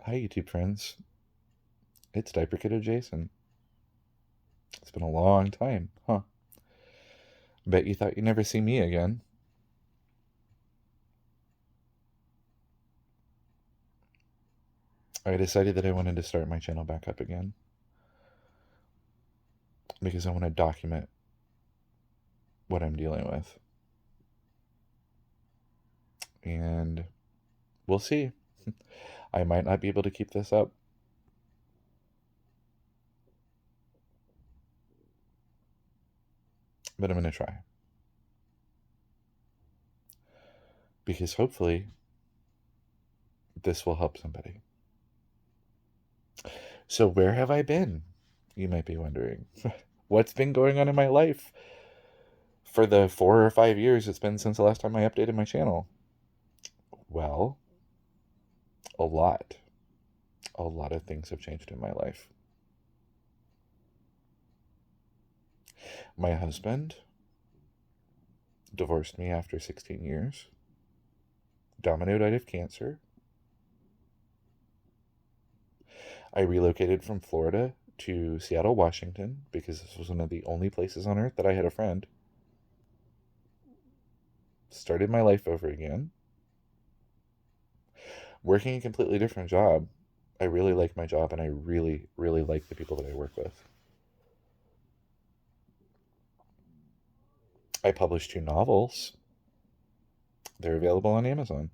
Hi, YouTube friends. It's Diaper Kiddo Jason. It's been a long time, huh? Bet you thought you'd never see me again. I decided that I wanted to start my channel back up again because I want to document what I'm dealing with. And we'll see. I might not be able to keep this up. But I'm going to try. Because hopefully this will help somebody. So, where have I been? You might be wondering. What's been going on in my life for the 4 or 5 years it's been since the last time I updated my channel? Well, a lot. A lot of things have changed in my life. My husband divorced me after 16 years. Domino died of cancer. I relocated from Florida to Seattle, Washington, because this was one of the only places on earth that I had a friend. Started my life over again. Working a completely different job. I really like my job, and I really, really like the people that I work with. I published 2 novels. They're available on Amazon.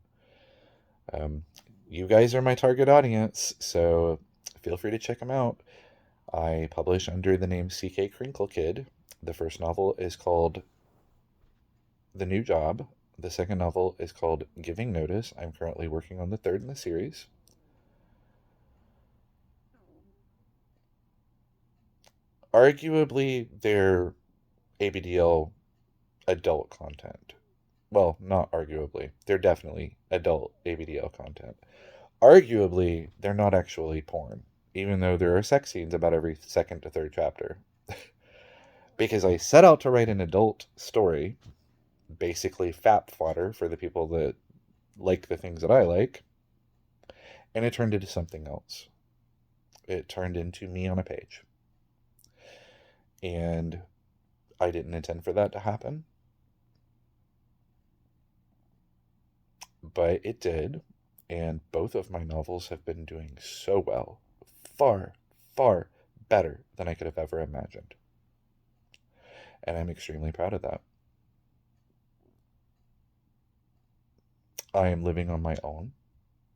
Um, you guys are my target audience, so feel free to check them out. I publish under the name CK Crinkle Kid. The first novel is called The New Job. The second novel is called Giving Notice. I'm currently working on the third in the series. Arguably, they're ABDL adult content. Well, not arguably. They're definitely adult ABDL content. Arguably, they're not actually porn, even though there are sex scenes about every second to third chapter. Because I set out to write an adult story, basically fap fodder for the people that like the things that I like, and it turned into something else. It turned into me on a page. And I didn't intend for that to happen, but it did. And both of my novels have been doing so well. Far, far better than I could have ever imagined. And I'm extremely proud of that. I am living on my own,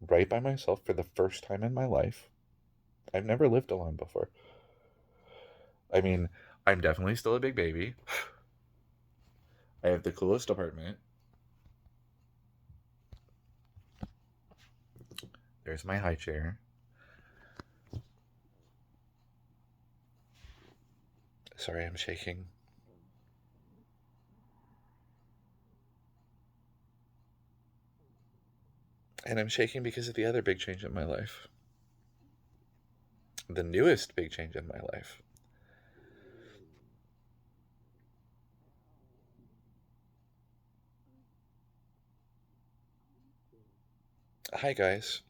right by myself for the first time in my life. I've never lived alone before. I mean, I'm definitely still a big baby. I have the coolest apartment. There's my high chair. Sorry, I'm shaking. And I'm shaking because of the other big change in my life. The newest big change in my life. Hi, guys.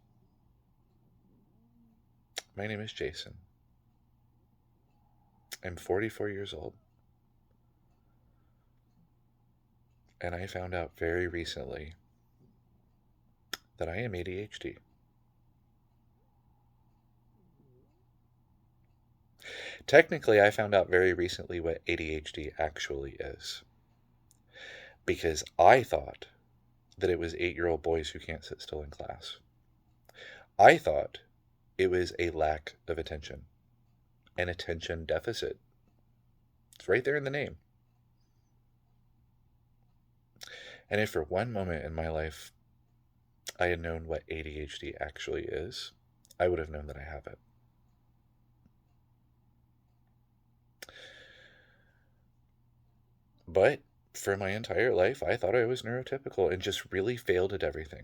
My name is Jason. I'm 44 years old. And I found out very recently that I am ADHD. Technically, I found out very recently what ADHD actually is. Because I thought that it was 8-year-old boys who can't sit still in class. I thought it was a lack of attention, an attention deficit. It's right there in the name. And if for one moment in my life I had known what ADHD actually is, I would have known that I have it. But for my entire life, I thought I was neurotypical and just really failed at everything.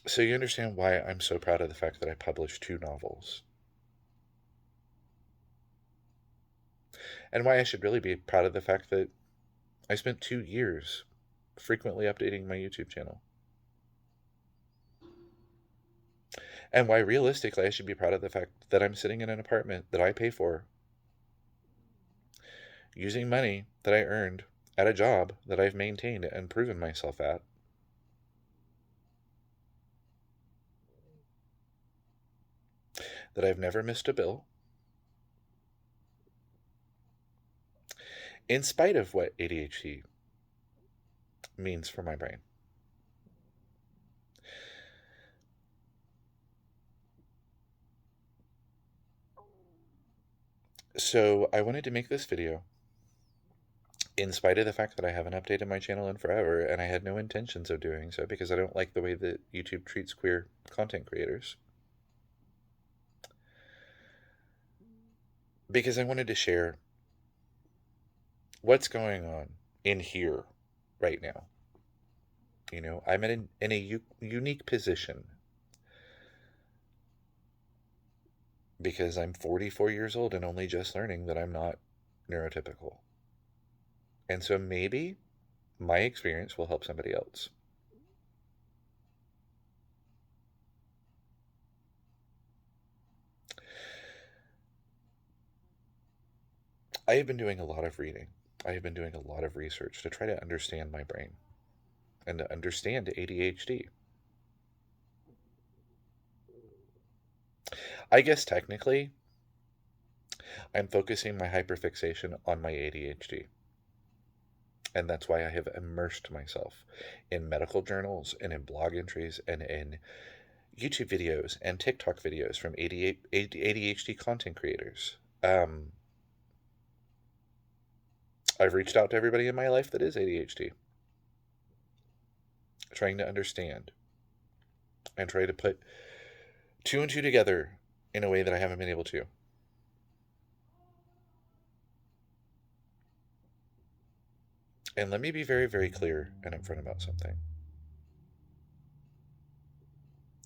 So you understand why I'm so proud of the fact that I published 2 novels. And why I should really be proud of the fact that I spent 2 years frequently updating my YouTube channel. And why realistically I should be proud of the fact that I'm sitting in an apartment that I pay for, using money that I earned at a job that I've maintained and proven myself at. That I've never missed a bill, in spite of what ADHD means for my brain. So I wanted to make this video in spite of the fact that I haven't updated my channel in forever, and I had no intentions of doing so because I don't like the way that YouTube treats queer content creators. Because I wanted to share what's going on in here right now. You know, I'm in a unique position because I'm 44 years old and only just learning that I'm not neurotypical. And so maybe my experience will help somebody else. I have been doing a lot of reading. I have been doing a lot of research to try to understand my brain and to understand ADHD. I guess technically, I'm focusing my hyperfixation on my ADHD. And that's why I have immersed myself in medical journals and in blog entries and in YouTube videos and TikTok videos from ADHD content creators. I've reached out to everybody in my life that is ADHD, trying to understand and try to put two and two together in a way that I haven't been able to. And let me be very, very clear and upfront about something.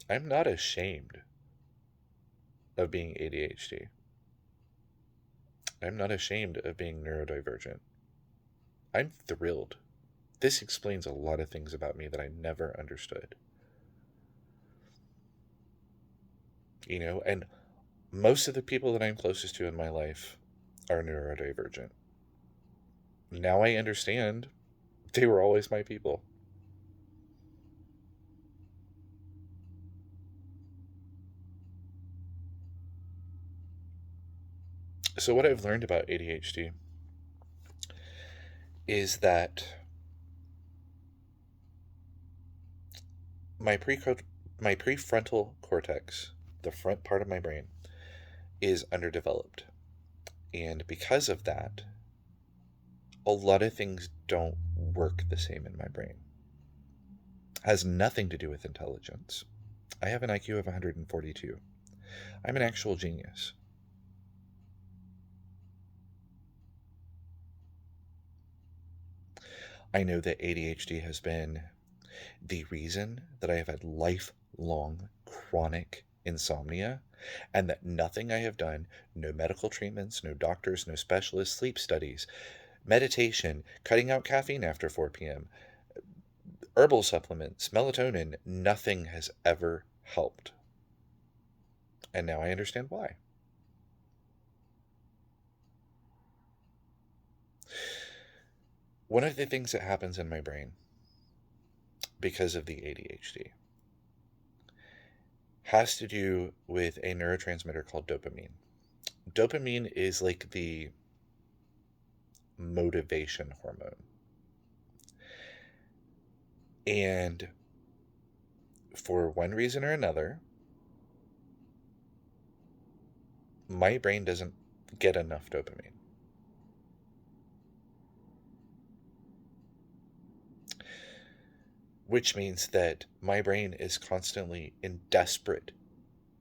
I'm not ashamed of being ADHD. I'm not ashamed of being neurodivergent. I'm thrilled. This explains a lot of things about me that I never understood. You know, and most of the people that I'm closest to in my life are neurodivergent. Now I understand they were always my people. So, what I've learned about ADHD is that my, my prefrontal cortex, the front part of my brain, is underdeveloped. And because of that, a lot of things don't work the same in my brain. It has nothing to do with intelligence. I have an IQ of 142. I'm an actual genius. I know that ADHD has been the reason that I have had lifelong chronic insomnia, and that nothing I have done, no medical treatments, no doctors, no specialists, sleep studies, meditation, cutting out caffeine after 4 p.m., herbal supplements, melatonin, nothing has ever helped. And now I understand why. One of the things that happens in my brain because of the ADHD has to do with a neurotransmitter called dopamine. Dopamine is like the motivation hormone. And for one reason or another, my brain doesn't get enough dopamine. Which means that my brain is constantly in desperate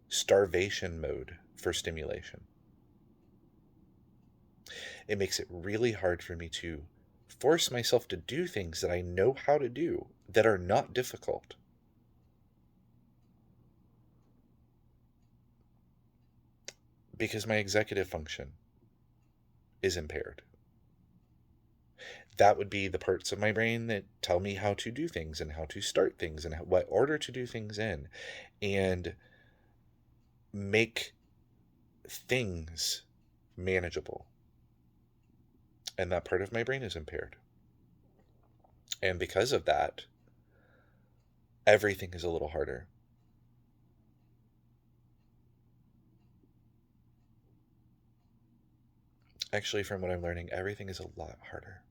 starvation mode for stimulation. It makes it really hard for me to force myself to do things that I know how to do that are not difficult. Because my executive function is impaired. That would be the parts of my brain that tell me how to do things and how to start things and what order to do things in, and make things manageable. And that part of my brain is impaired. And because of that, everything is a little harder. Actually, from what I'm learning, everything is a lot harder.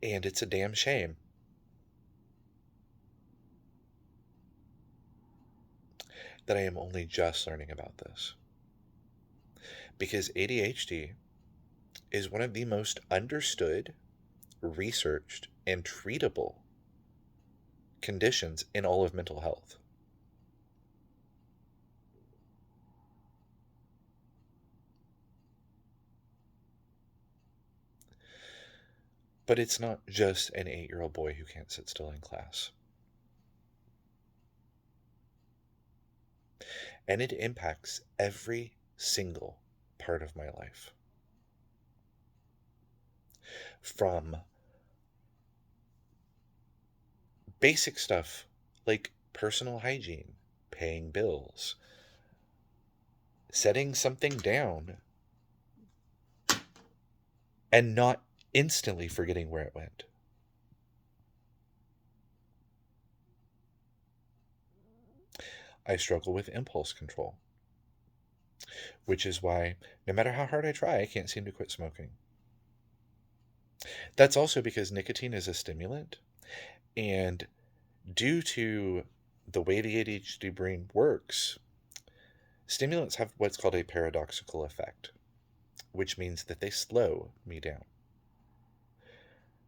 And it's a damn shame that I am only just learning about this. Because ADHD is one of the most understood, researched, and treatable conditions in all of mental health. But it's not just an 8-year-old boy who can't sit still in class. And it impacts every single part of my life. From basic stuff like personal hygiene, paying bills, setting something down, and not instantly forgetting where it went. I struggle with impulse control, which is why no matter how hard I try, I can't seem to quit smoking. That's also because nicotine is a stimulant, and due to the way the ADHD brain works, stimulants have what's called a paradoxical effect, which means that they slow me down.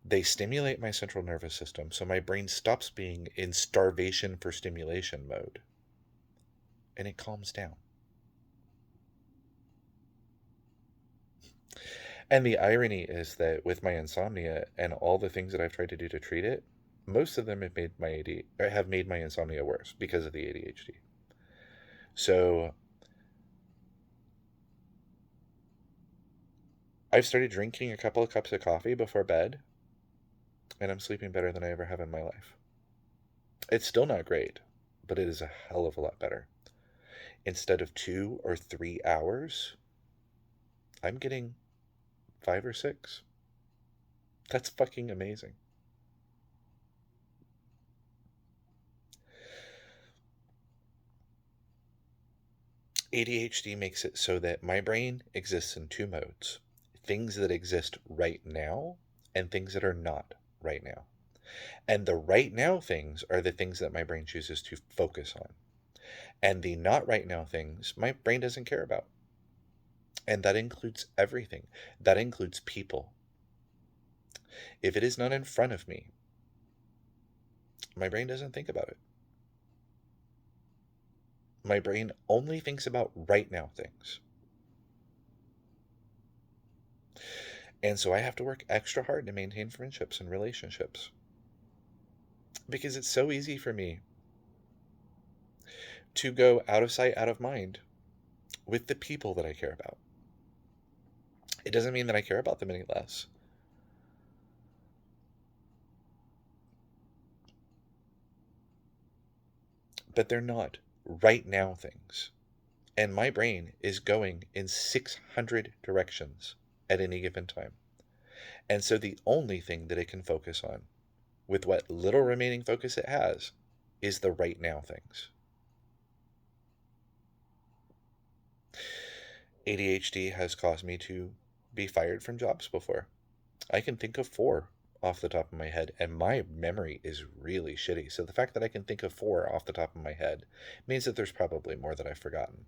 They stimulate my central nervous system, so my brain stops being in starvation for stimulation mode, and it calms down. And the irony is that with my insomnia and all the things that I've tried to do to treat it, most of them have made my insomnia worse because of the ADHD. So I've started drinking a couple of cups of coffee before bed, and I'm sleeping better than I ever have in my life. It's still not great, but it is a hell of a lot better. Instead of 2 or 3 hours, I'm getting 5 or 6. That's fucking amazing. ADHD makes it so that my brain exists in 2 modes: things that exist right now and things that are not right now. And the right now things are the things that my brain chooses to focus on. And the not right now things my brain doesn't care about. And that includes everything. That includes people. If it is not in front of me, my brain doesn't think about it. My brain only thinks about right now things. And so I have to work extra hard to maintain friendships and relationships. Because it's so easy for me to go out of sight, out of mind with the people that I care about. It doesn't mean that I care about them any less. But they're not right now things. And my brain is going in 600 directions at any given time. And so the only thing that it can focus on, with what little remaining focus it has, is the right now things. ADHD has caused me to be fired from jobs before. I can think of 4 off the top of my head, and my memory is really shitty. So the fact that I can think of 4 off the top of my head means that there's probably more that I've forgotten.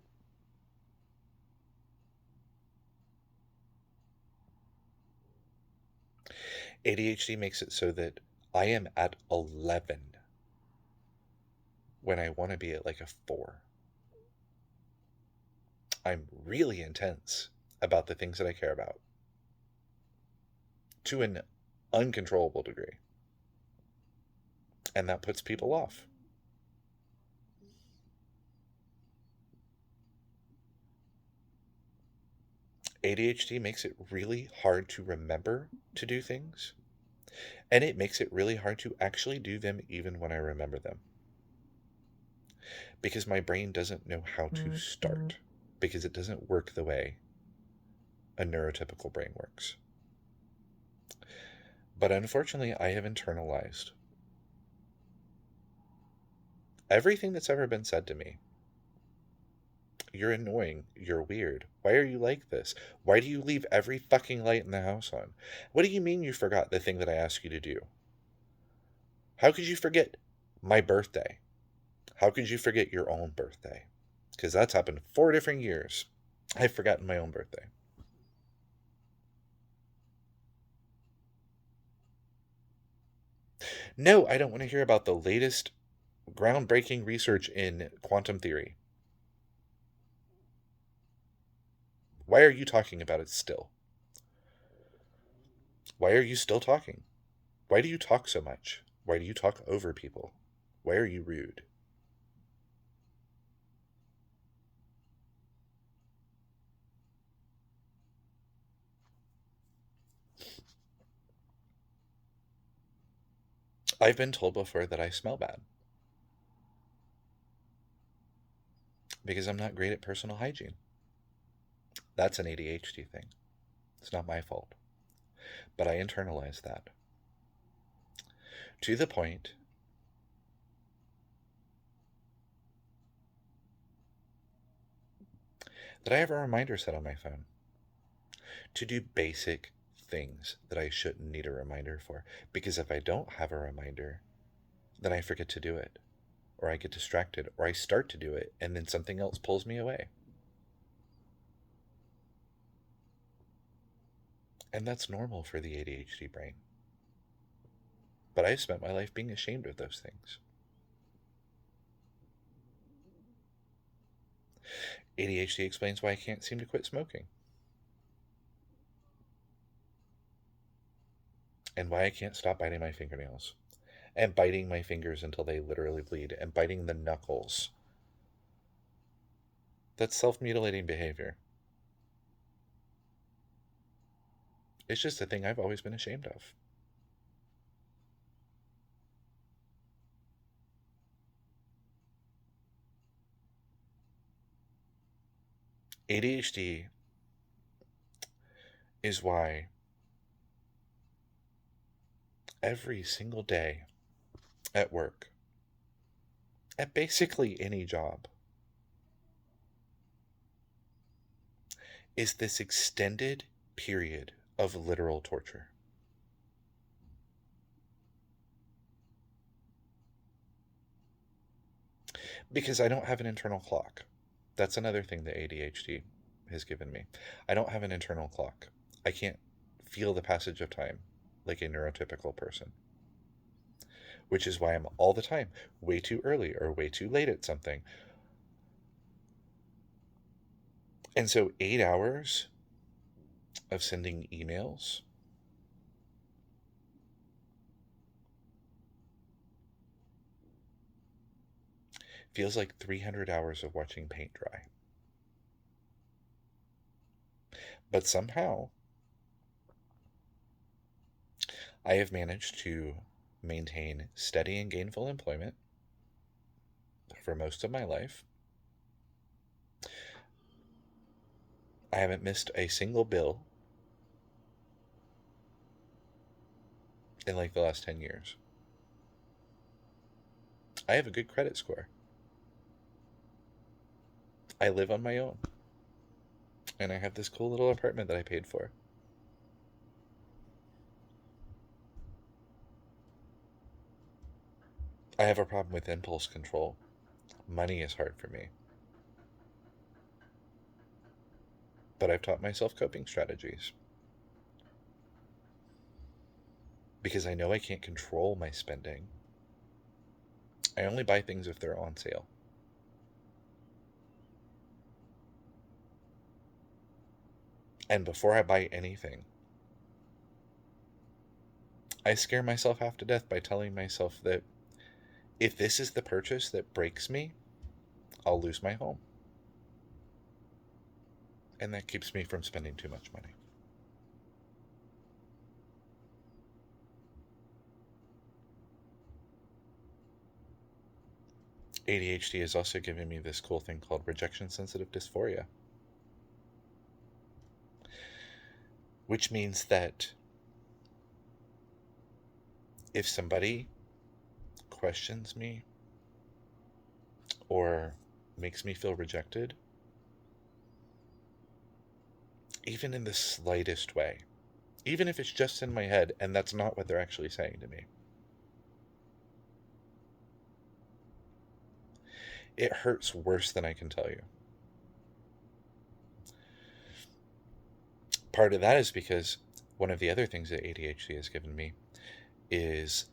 ADHD makes it so that I am at 11 when I want to be at like a 4. I'm really intense about the things that I care about to an uncontrollable degree. And that puts people off. ADHD makes it really hard to remember to do things, and it makes it really hard to actually do them even when I remember them. Because my brain doesn't know how to start, because it doesn't work the way a neurotypical brain works. But unfortunately, I have internalized everything that's ever been said to me. You're annoying. You're weird. Why are you like this? Why do you leave every fucking light in the house on? What do you mean you forgot the thing that I asked you to do? How could you forget my birthday? How could you forget your own birthday? Because that's happened 4 different years. I've forgotten my own birthday. No, I don't want to hear about the latest groundbreaking research in quantum theory. Why are you talking about it still? Why are you still talking? Why do you talk so much? Why do you talk over people? Why are you rude? I've been told before that I smell bad because I'm not great at personal hygiene. That's an ADHD thing. It's not my fault. But I internalized that to the point that I have a reminder set on my phone to do basic things that I shouldn't need a reminder for. Because if I don't have a reminder, then I forget to do it, or I get distracted, or I start to do it, and then something else pulls me away. And that's normal for the ADHD brain. But I've spent my life being ashamed of those things. ADHD explains why I can't seem to quit smoking. And why I can't stop biting my fingernails. And biting my fingers until they literally bleed. And biting the knuckles. That's self-mutilating behavior. It's just a thing I've always been ashamed of. ADHD is why every single day at work, at basically any job, is this extended period of literal torture. Because I don't have an internal clock. That's another thing that ADHD has given me. I don't have an internal clock. I can't feel the passage of time like a neurotypical person. Which is why I'm all the time way too early or way too late at something. And so 8 hours of sending emails feels like 300 hours of watching paint dry. But somehow, I have managed to maintain steady and gainful employment for most of my life. I haven't missed a single bill in like the last 10 years. I have a good credit score. I live on my own. And I have this cool little apartment that I paid for. I have a problem with impulse control. Money is hard for me. But I've taught myself coping strategies. Because I know I can't control my spending. I only buy things if they're on sale. And before I buy anything, I scare myself half to death by telling myself that if this is the purchase that breaks me, I'll lose my home. And that keeps me from spending too much money. ADHD has also given me this cool thing called rejection sensitive dysphoria, which means that if somebody questions me or makes me feel rejected, even in the slightest way, even if it's just in my head and that's not what they're actually saying to me, it hurts worse than I can tell you. Part of that is because one of the other things that ADHD has given me is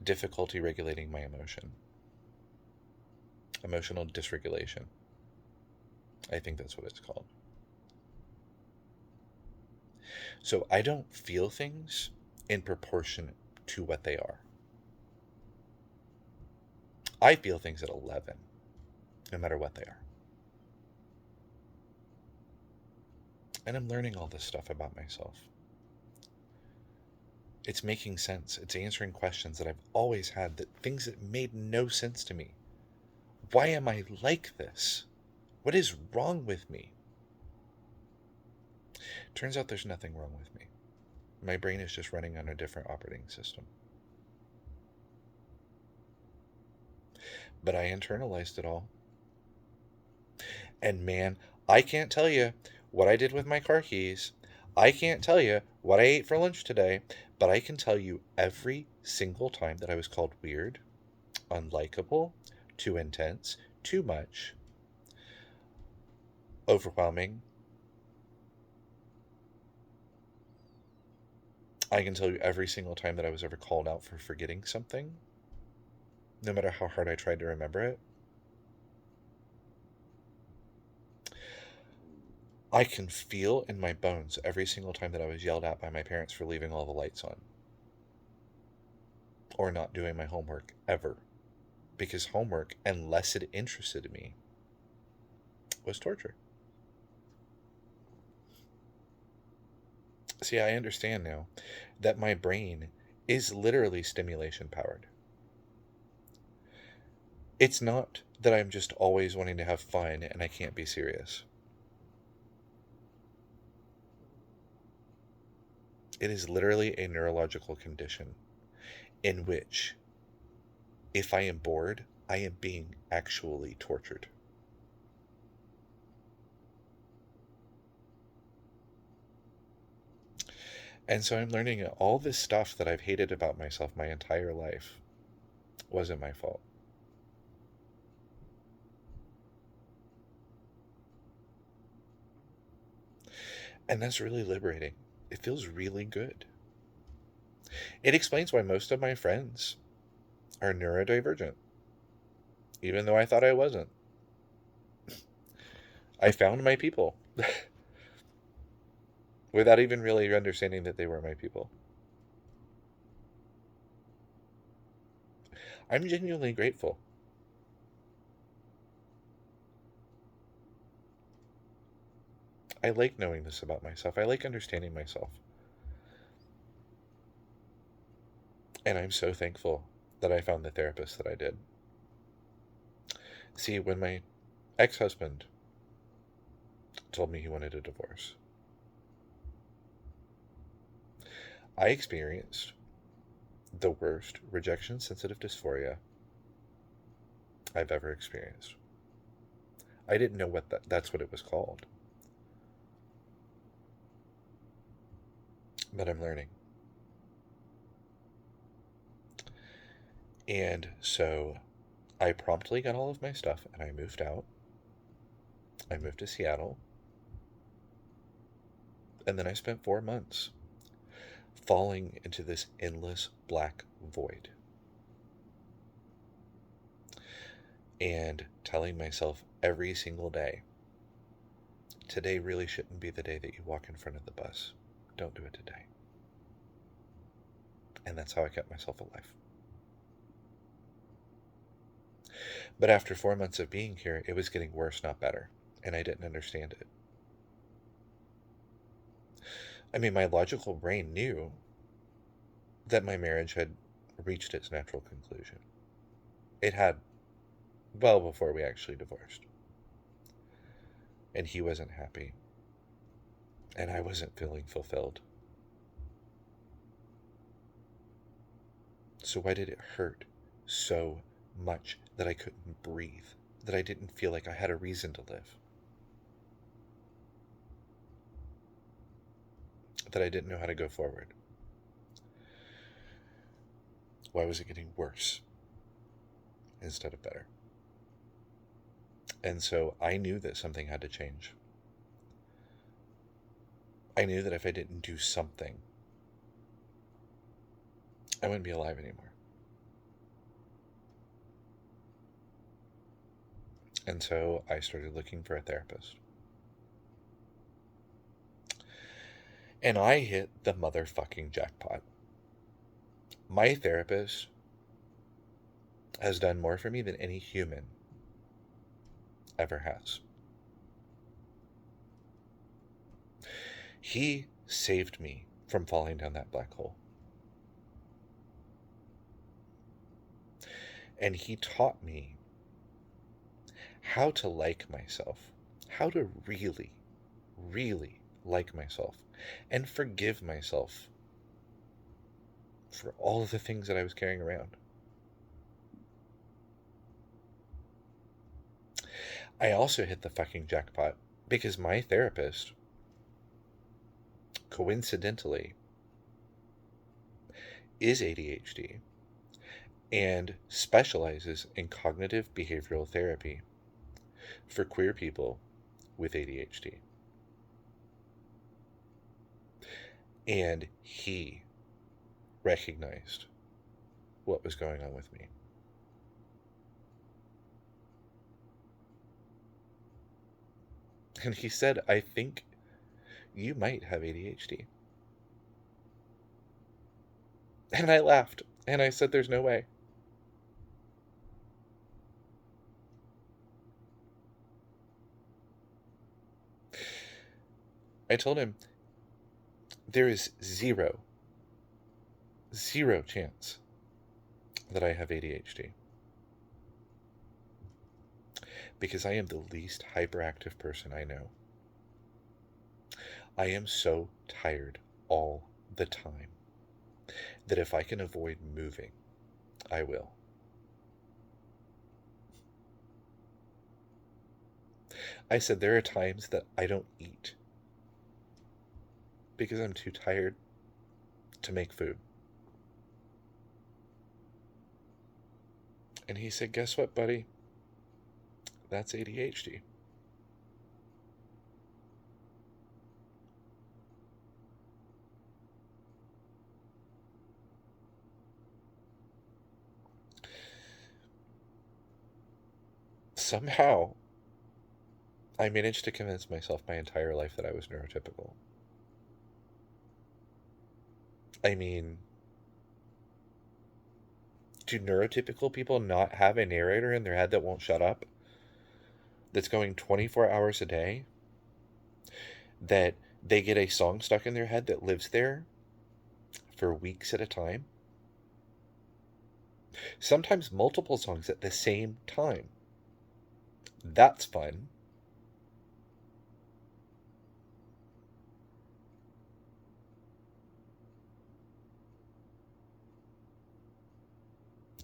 difficulty regulating my emotional dysregulation. I think that's what it's called. So I don't feel things in proportion to what they are. I feel things at 11, no matter what they are. And I'm learning all this stuff about myself. It's making sense. It's answering questions that I've always had, that things that made no sense to me. Why am I like this? What is wrong with me? Turns out there's nothing wrong with me. My brain is just running on a different operating system. But I internalized it all. And man, I can't tell you what I did with my car keys. I can't tell you what I ate for lunch today, but I can tell you every single time that I was called weird, unlikable, too intense, too much, overwhelming. I can tell you every single time that I was ever called out for forgetting something, no matter how hard I tried to remember it. I can feel in my bones every single time that I was yelled at by my parents for leaving all the lights on or not doing my homework ever. Because homework, unless it interested me, was torture. See, I understand now that my brain is literally stimulation powered. It's not that I'm just always wanting to have fun and I can't be serious. It is literally a neurological condition in which, if I am bored, I am being actually tortured. And so I'm learning that all this stuff that I've hated about myself my entire life wasn't my fault. And that's really liberating. It feels really good. It explains why most of my friends are neurodivergent, even though I thought I wasn't. I found my people without even really understanding that they were my people. I'm genuinely grateful. I like knowing this about myself. I like understanding myself. And I'm so thankful that I found the therapist that I did. See, when my ex-husband told me he wanted a divorce, I experienced the worst rejection sensitive dysphoria I've ever experienced. I didn't know that's what it was called. But I'm learning. And so I promptly got all of my stuff and I moved out. I moved to Seattle. And then I spent 4 months falling into this endless black void and telling myself every single day, today really shouldn't be the day that you walk in front of the bus. Don't do it today. And that's how I kept myself alive. But after 4 months of being here, it was getting worse, not better. And I didn't understand it. I mean, my logical brain knew that my marriage had reached its natural conclusion. It had, well before we actually divorced. And he wasn't happy. And I wasn't feeling fulfilled. So why did it hurt so much that I couldn't breathe? That I didn't feel like I had a reason to live? That I didn't know how to go forward? Why was it getting worse instead of better? And so I knew that something had to change. I knew that if I didn't do something, I wouldn't be alive anymore. And so I started looking for a therapist. And I hit the motherfucking jackpot. My therapist has done more for me than any human ever has. He saved me from falling down that black hole. And he taught me how to like myself, how to really, really like myself, and forgive myself for all of the things that I was carrying around. I also hit the fucking jackpot because my therapist, coincidentally, is ADHD and specializes in cognitive behavioral therapy for queer people with ADHD. And he recognized what was going on with me. And he said, I think you might have ADHD. And I laughed and I said, there's no way. I told him, there is zero chance that I have ADHD. Because I am the least hyperactive person I know. I am so tired all the time that if I can avoid moving, I will. I said there are times that I don't eat because I'm too tired to make food. And he said, guess what, buddy? That's ADHD. Somehow, I managed to convince myself my entire life that I was neurotypical. I mean, do neurotypical people not have a narrator in their head that won't shut up? That's going 24 hours a day? That they get a song stuck in their head that lives there for weeks at a time? Sometimes multiple songs at the same time. That's fun.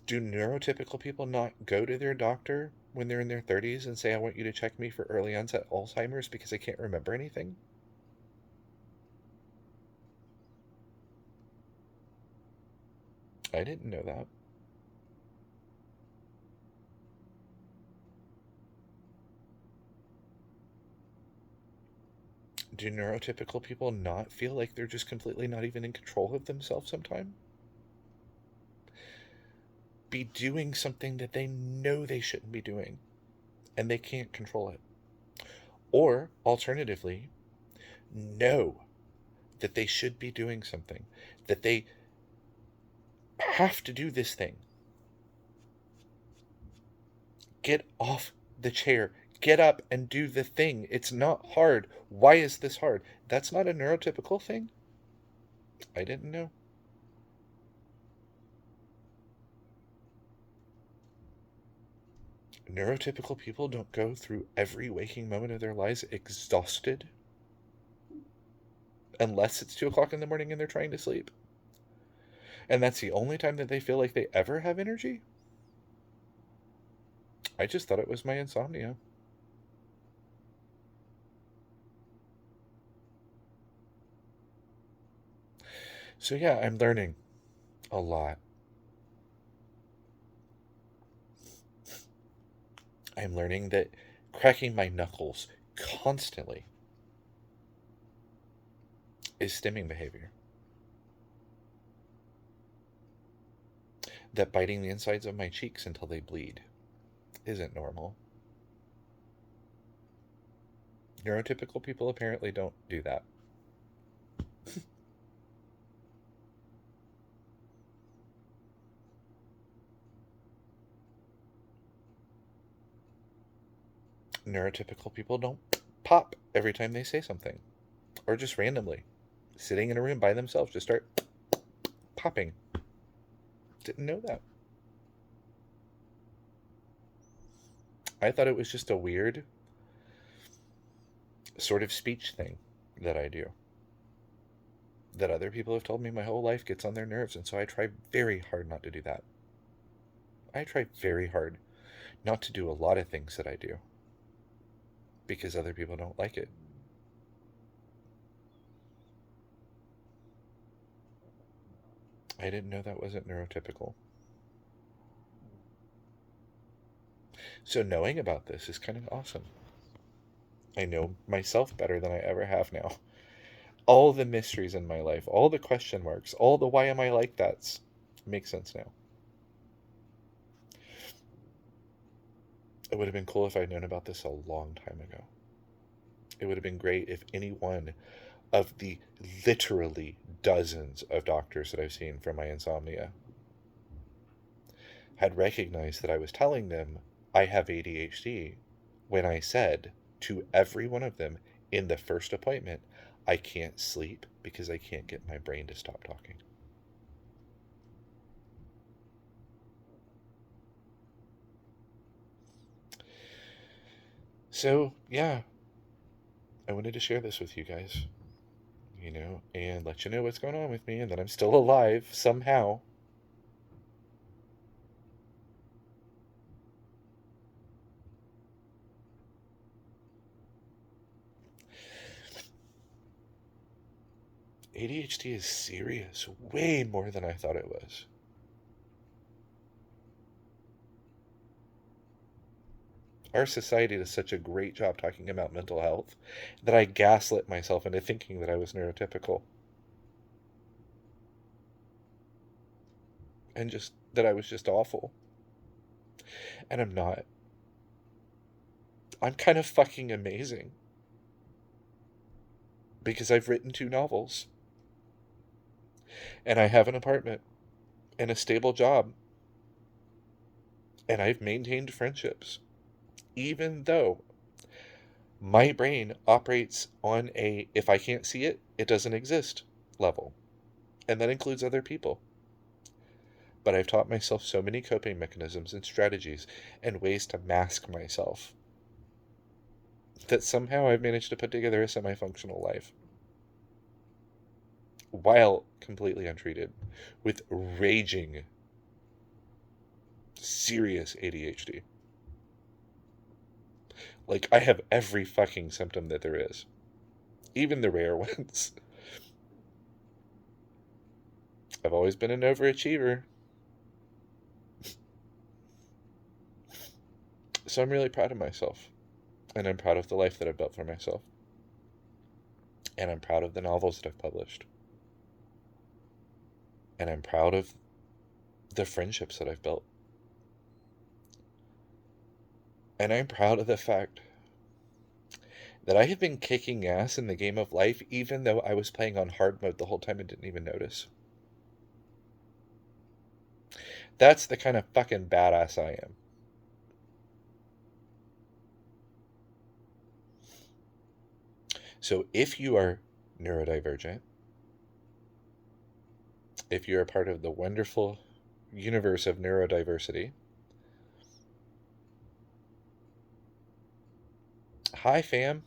Do neurotypical people not go to their doctor when they're in their 30s and say, I want you to check me for early onset Alzheimer's because I can't remember anything? I didn't know that. Do neurotypical people not feel like they're just completely not even in control of themselves sometimes? Be doing something that they know they shouldn't be doing and they can't control it. Or, alternatively, know that they should be doing something, that they have to do this thing. Get off the chair. Get up and do the thing. It's not hard. Why is this hard? That's not a neurotypical thing. I didn't know. Neurotypical people don't go through every waking moment of their lives exhausted unless it's 2 o'clock in the morning and they're trying to sleep. And that's the only time that they feel like they ever have energy. I just thought it was my insomnia. So, yeah, I'm learning a lot. I'm learning that cracking my knuckles constantly is stimming behavior. That biting the insides of my cheeks until they bleed isn't normal. Neurotypical people apparently don't do that. Neurotypical people don't pop every time they say something, or just randomly sitting in a room by themselves just start popping. Didn't know that. I thought it was just a weird sort of speech thing that I do, that other people have told me my whole life gets on their nerves, and so I try very hard not to do that. I try very hard not to do a lot of things that I do because other people don't like it. I didn't know that wasn't neurotypical. So knowing about this is kind of awesome. I know myself better than I ever have now. All the mysteries in my life, all the question marks, all the why am I like that's make sense now. It would have been cool if I'd known about this a long time ago. It would have been great if any one of the literally dozens of doctors that I've seen for my insomnia had recognized that I was telling them I have ADHD when I said to every one of them in the first appointment, I can't sleep because I can't get my brain to stop talking. So, yeah, I wanted to share this with you guys, and let you know what's going on with me and that I'm still alive somehow. ADHD is serious, way more than I thought it was. Our society does such a great job talking about mental health that I gaslit myself into thinking that I was neurotypical and just that I was just awful. And I'm not. I'm kind of fucking amazing because I've written 2 novels and I have an apartment and a stable job and I've maintained friendships, even though my brain operates on a if I can't see it, it doesn't exist level. And that includes other people. But I've taught myself so many coping mechanisms and strategies and ways to mask myself that somehow I've managed to put together a semi functional life while completely untreated with raging, serious ADHD. Like, I have every fucking symptom that there is, even the rare ones. I've always been an overachiever. So I'm really proud of myself. And I'm proud of the life that I've built for myself. And I'm proud of the novels that I've published. And I'm proud of the friendships that I've built. And I'm proud of the fact that I have been kicking ass in the game of life even though I was playing on hard mode the whole time and didn't even notice. That's the kind of fucking badass I am. So if you are neurodivergent, if you're a part of the wonderful universe of neurodiversity. Hi, fam.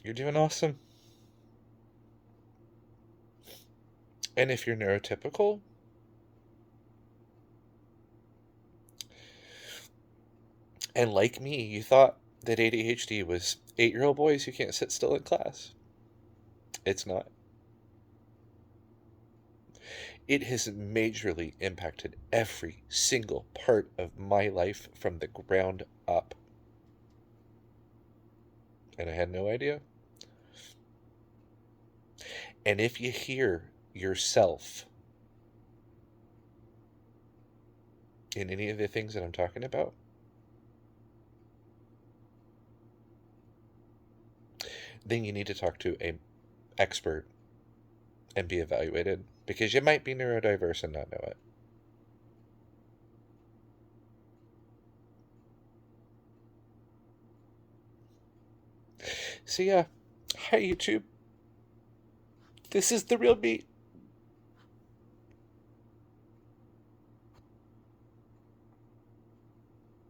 You're doing awesome. And if you're neurotypical, and like me, you thought that ADHD was 8-year-old boys who can't sit still in class. It's not. It has majorly impacted every single part of my life from the ground up. And I had no idea. And if you hear yourself in any of the things that I'm talking about, then you need to talk to an expert and be evaluated, because you might be neurodiverse and not know it. So yeah, hi YouTube. This is the real me.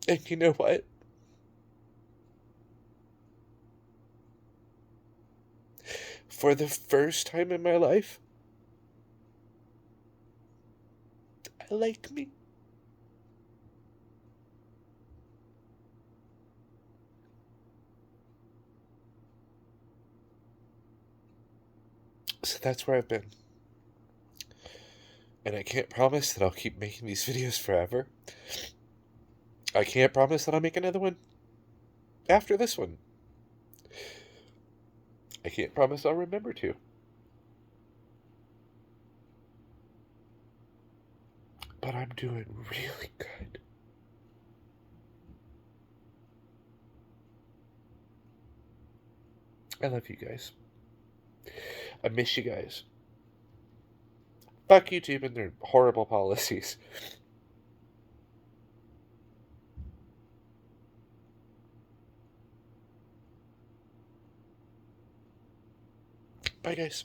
And you know what? For the first time in my life, I like me. So that's where I've been. And I can't promise that I'll keep making these videos forever. I can't promise that I'll make another one after this one. I can't promise I'll remember to. But I'm doing really good. I love you guys. I miss you guys. Fuck YouTube and their horrible policies. Bye, guys.